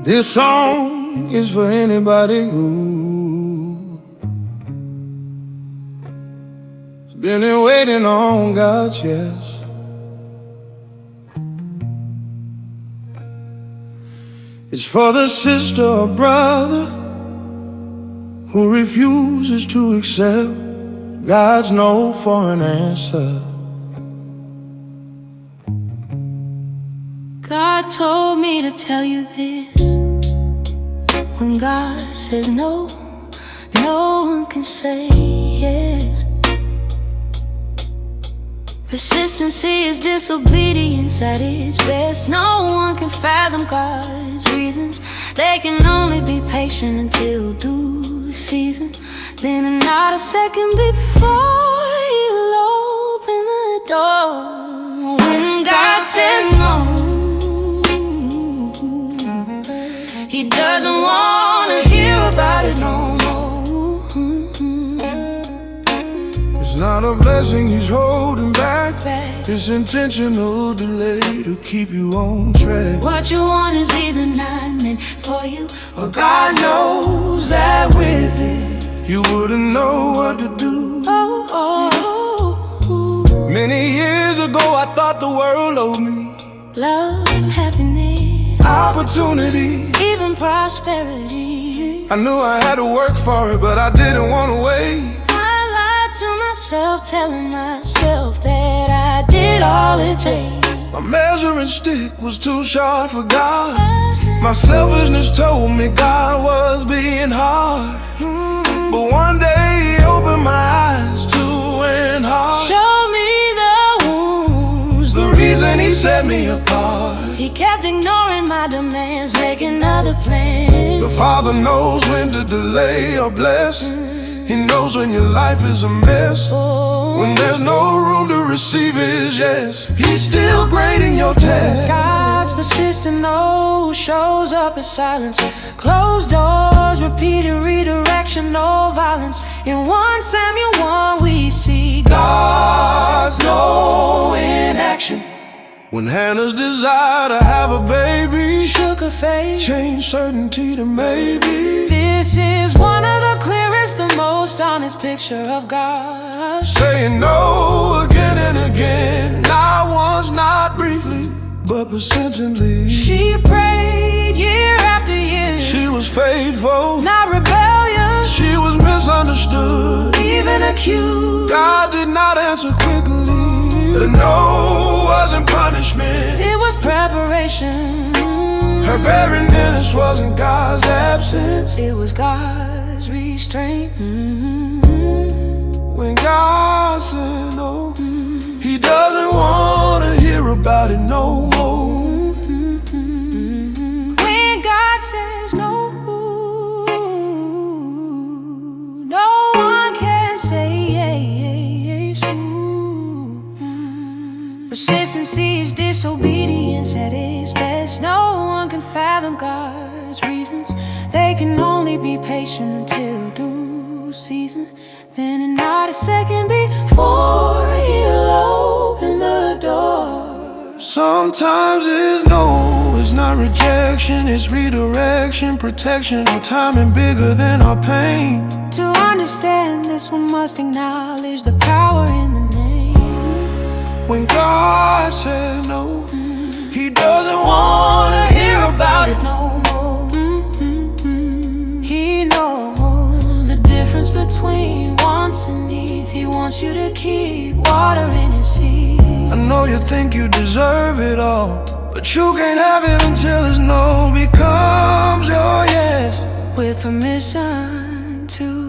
This song is for anybody who's been waiting on God's yes. It's for the sister or brother who refuses to accept God's no for an answer. God told me to tell you this: when God says no, no one can say yes. Persistency is disobedience at its best. No one can fathom God's reasons. They can only be patient until due season. Then not a second before He'll open the door. When God says no, He doesn't want to hear about it no more. It's not a blessing He's holding back. It's intentional delay to keep you on track. What you want is either not meant for you, or God knows that with it you wouldn't know what to do. Many years ago I thought the world owed me love, happiness, opportunity, even prosperity. I knew I had to work for it, but I didn't want to wait. I lied to myself, telling myself that I did all it takes. My measuring stick was too short for God. My selfishness told me God was being hard. But one day He opened my eyes to an heart. Showed me the wounds, the reason He set me apart. He kept ignoring my demands, making other plans. The Father knows when to delay or bless. He knows when your life is a mess. When there's no room to receive His yes, He's still grading your test. God's persistent no shows up as silence. Closed doors, repeated redirection, no violence. In 1 Samuel 1 we see God's no in action. When Hannah's desire to have a baby shook her faith, changed certainty to maybe. This is one of the clearest, the most honest picture of God saying no again and again, not once, not briefly, but persistently. She prayed year after year. She was faithful, not rebellious. She was misunderstood, even accused. God did not answer quickly. The no wasn't punishment, it was preparation. Her barrenness wasn't God's absence, it was God's restraint. When God said no, He doesn't want to hear about it no more. When God says no, no one can say yes. Persistency is disobedience at its best. No one can fathom God's reasons. They can only be patient until due season. Then in not a second before He'll open the door. Sometimes it's no, it's not rejection, it's redirection, protection, or timing bigger than our pain. To understand this, one must acknowledge the power in the name. When God says no, He doesn't want to hear about it no more. He knows the difference between wants and needs. He wants you to keep water in His seed. I know you think you deserve it all, but you can't have it until His no becomes your yes. With permission to